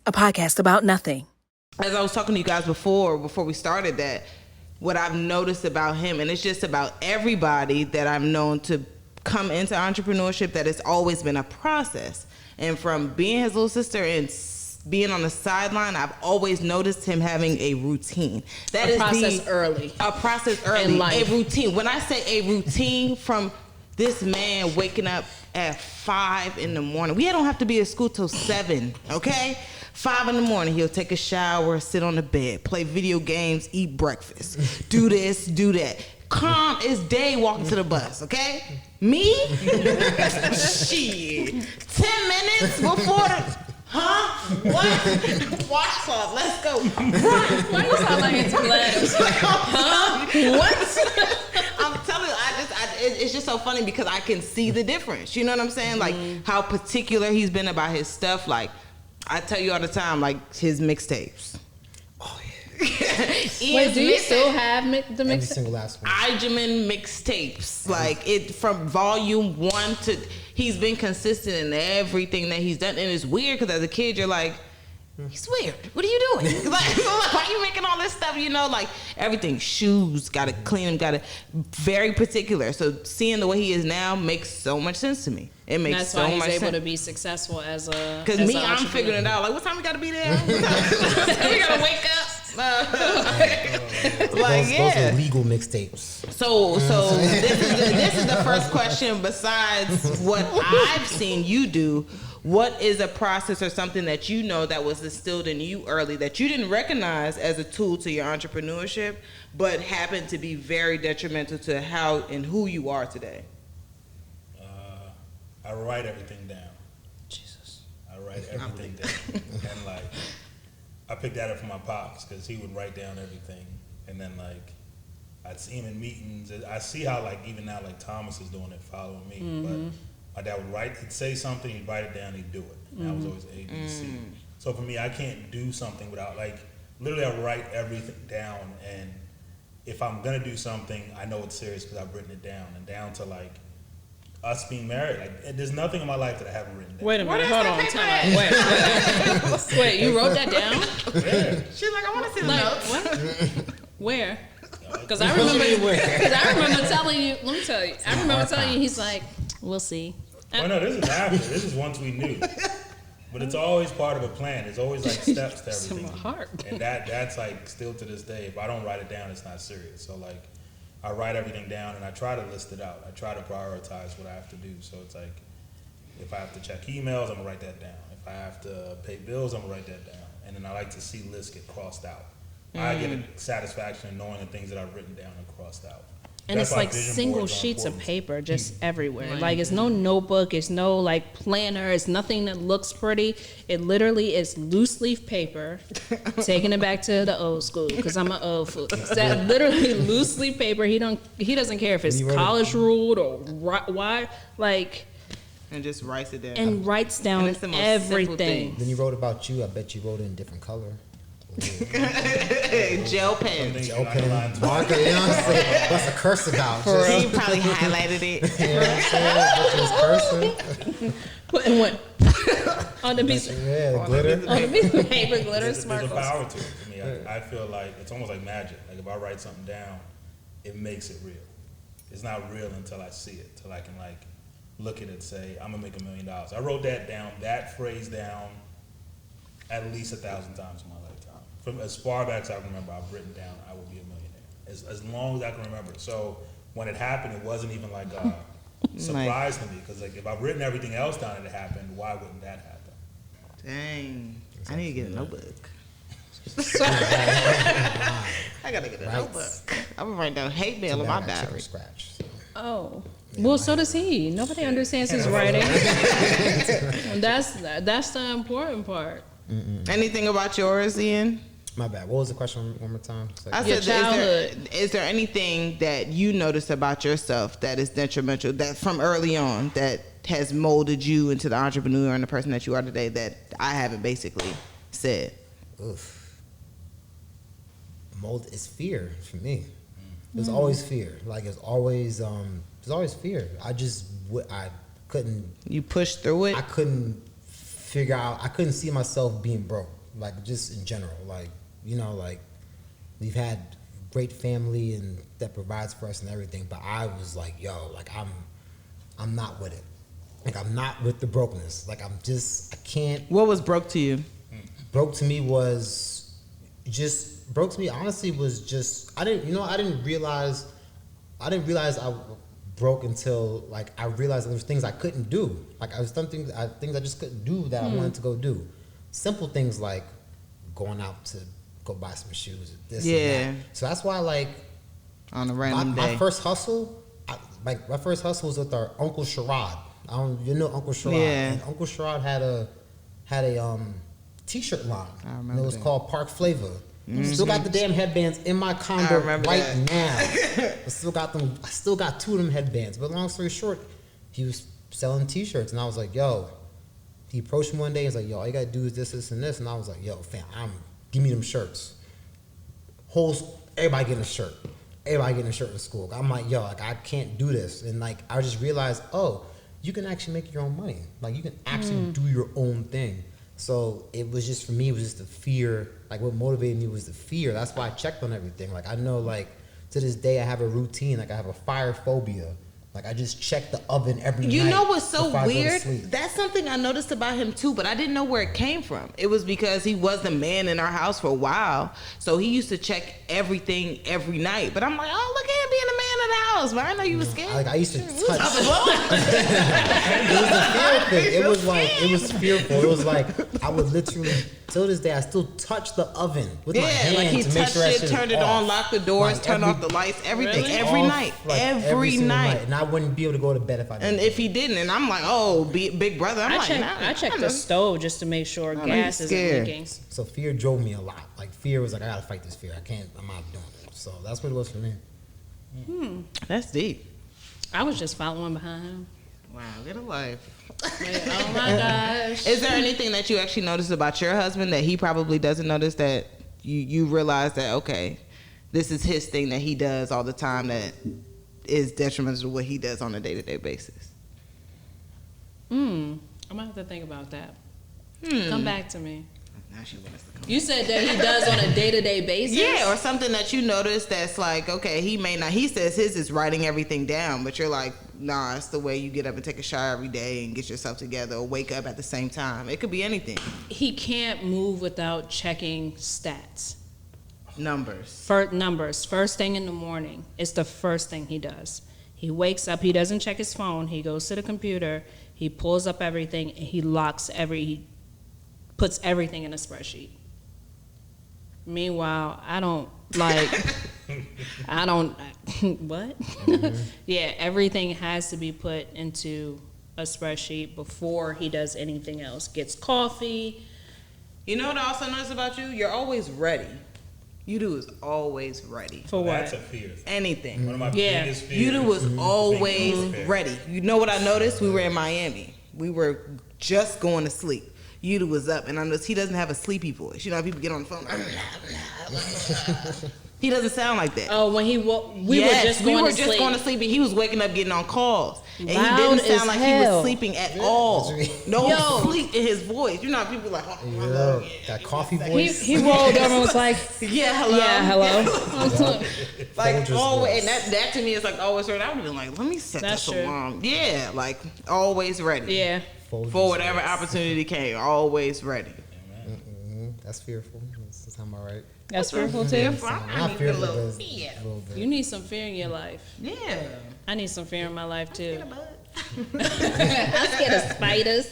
a podcast about nothing. As I was talking to you guys before we started that, what I've noticed about him, and it's just about everybody that I've known to come into entrepreneurship, that it's always been a process. And from being his little sister and being on the sideline, I've always noticed him having a routine. That is a process early. In life. A routine. When I say a routine, from this man waking up at 5 in the morning. We don't have to be at school till 7, okay? 5 in the morning, he'll take a shower, sit on the bed, play video games, eat breakfast, do this, do that. Calm as day walking to the bus, okay? Me? Shit. 10 minutes before the... Huh? What? Washcloth. Let's go. Run. Why you sound like it's glass? Huh? What? I'm telling you, it's just so funny because I can see the difference. You know what I'm saying? Like how particular he's been about his stuff. Like I tell you all the time, like his mixtapes. Oh yeah. Wait, do you still have the mixtapes? Every single last one. Igeman mixtapes. Like it from volume 1 to. He's been consistent in everything that he's done. And it's weird because as a kid, you're like, he's weird. What are you doing? Like, why are you making all this stuff? You know, like everything. Shoes, got to clean them, got to, very particular. So seeing the way he is now makes so much sense to me. It makes so much sense. That's why he's able to be successful as a. Because me, I'm figuring it out. Like, what time we got to be there? We got to wake up. Those are legal mixtapes. So this is the first question. Besides what I've seen you do, what is a process or something that you know that was instilled in you early that you didn't recognize as a tool to your entrepreneurship, but happened to be very detrimental to how and who you are today? I write everything down. Jesus, I write everything down, and like. I picked that up from my pops because he would write down everything, and then like I'd see him in meetings. I see how like even now like Thomas is doing it, following me. But my dad would write, he'd say something, he'd write it down, he'd do it. And I was always A, B, C. So for me, I can't do something without like literally I write everything down, and if I'm gonna do something, I know it's serious because I've written it down, and down to like us being married. Like, there's nothing in my life that I haven't written down. Wait a minute, hold on, time out. Wait, you wrote that down? Yeah. She's like, I want to see the notes. What? Where? Because I remember telling you. Let me tell you. I remember telling you. He's like, we'll see. Oh no, this is after. This is once we knew. But it's always part of a plan. There's always like steps to everything. It's in my heart. And that's like still to this day. If I don't write it down, it's not serious. So like. I write everything down and I try to list it out. I try to prioritize what I have to do. So it's like, if I have to check emails, I'm gonna write that down. If I have to pay bills, I'm gonna write that down. And then I like to see lists get crossed out. I get a satisfaction in knowing the things that I've written down and crossed out. And That's it's why like vision single boards are sheets of important. paper just everywhere. Right. Like it's no notebook, it's no like planner, it's nothing that looks pretty. It literally is loose leaf paper, taking it back to the old school because I'm an old fool. It's that literally loose leaf paper. He doesn't care if it's college ruled or why, like. And just writes it down. And writes down and everything. Then you wrote about you. I bet you wrote it in different color. Gel pen. Gel pen. Marker, you know what I'm saying? What's a curse about? He probably highlighted it. You know what I'm saying? Cursive. Putting what? On the piece of glitter. On the piece of paper, glitter, There's a sparkles. power to it to me. I feel like it's almost like magic. Like if I write something down, it makes it real. It's not real until I see it, till I can like look at it and say, I'm gonna make $1 million. I wrote that down, that phrase down at least 1,000 times in my lifetime. From as far back as I remember, I've written down, I will be a millionaire. As long as I can remember. So when it happened, it wasn't even like a surprise to me. Because like if I've written everything else down and it happened, why wouldn't that happen? Dang. I need to get a notebook. I gotta get a notebook. I'm gonna write down hate mail in my diary. Scratch. Oh. Well, so does he. Nobody understands his writing. That's the important part. Anything about yours, Ian? My bad. What was the question one more time? I Your childhood. Is there anything that you noticed about yourself that is detrimental, that from early on, that has molded you into the entrepreneur and the person that you are today that I haven't basically said? Oof. Mold is fear for me. There's always fear. Like there's always fear. I couldn't. You pushed through it? I couldn't figure out. I couldn't see myself being broke, like just in general. Like, you know, like we've had great family and that provides for us and everything, but I was like, yo, like I'm not with it. Like I'm not with the brokenness. Like I can't. What was broke to you? Broke to me was just broke to me. Honestly, was just I didn't realize I broke until like I realized there was things I couldn't do. Like I was things I just couldn't do that I wanted to go do. Simple things like going out to go buy some shoes. This and that. So that's why like on a random day. My first hustle, was with our Uncle Sherrod. You know Uncle Sherrod. Yeah. And Uncle Sherrod had a t-shirt line. I remember and it was that. called Park Flavor. Still got the damn headbands in my condo right now. I still got them. I still got 2 of them headbands. But long story short, he was selling t-shirts, and I was like, yo. He approached me one day. He's like, yo, all you gotta do is this, this, and this. And I was like, yo, fam, give me them shirts. Everybody getting a shirt. Everybody getting a shirt in school. I'm like, yo, like I can't do this. And like I just realized, oh, you can actually make your own money. Like you can actually do your own thing. So it was just, for me, it was just the fear. Like what motivated me was the fear. That's why I checked on everything. Like I know, like to this day, I have a routine. Like I have a fire phobia. Like I just check the oven every night. You know what's so before I go to weird? sleep. That's something I noticed about him too, but I didn't know where it came from. It was because he was the man in our house for a while, so he used to check everything every night. But I'm like, oh, look at him being the man in the house. But I know you was scared. Like I used to touch. It It was a fear thing. It was like, it was fearful. It was like I would literally, till this day, I still touch the oven with my hand like he to make touched sure that it, shit turned is it off. on, locked the doors, Like, turned off the lights, everything, Really? every Off, night, like, every single night. And I wouldn't be able to go to bed if I didn't. And if he didn't, and I'm like, oh, big brother, I'm like, nah, I checked the stove just to make sure I'm gas isn't scared. leaking. So fear drove me a lot. Like fear was like, I gotta fight this fear. I'm not doing it. So that's what it was for me. That's deep. I was just following behind him. Wow, get a life. Like, oh my gosh. Is there anything that you actually noticed about your husband that he probably doesn't notice, that you realize that, okay, this is his thing that he does all the time that is detrimental to what he does on a day-to-day basis? I'm gonna have to think about that. Come back to me. Now she wants to come. You said that he does on a day-to-day basis? Yeah, or something that you notice that's like, okay, he says his is writing everything down, but you're like, nah, it's the way you get up and take a shower every day and get yourself together, or wake up at the same time. It could be anything. He can't move without checking stats. Numbers. Numbers. First thing in the morning. It's the first thing he does. He wakes up, he doesn't check his phone, he goes to the computer, he pulls up everything, and he puts everything in a spreadsheet. Meanwhile, what? Yeah, everything has to be put into a spreadsheet before he does anything else. Gets coffee. You know what I also notice about you? You're always ready. Yudu is always ready. For what? That's a fear. Anything. One of my Yeah. biggest fears. Yudu was always Being ready. You know what I noticed? We were in Miami. We were just going to sleep. Yudu was up, and I noticed he doesn't have a sleepy voice. You know how people get on the phone? He doesn't sound like that. Oh, when we were just going to sleep. And he was waking up getting on calls. And Loud he didn't as sound like he hell. was sleeping at all. No Yo. sleep in his voice. You know how people like, That coffee voice. He rolled over and was like, yeah, hello. yeah, hello. Like Folgers always, voice. and that to me is like always ready. I would have been like, let me set That's this true. alarm. Yeah, like always ready. Yeah. Folgers For whatever voice. opportunity came, always ready. That's fearful. That sound all right. That's fearful too. Not fearful, but it's fear. a little bit. You need some fear in your life. Yeah. I need some fear in my life too. Bud. I'm scared of spiders.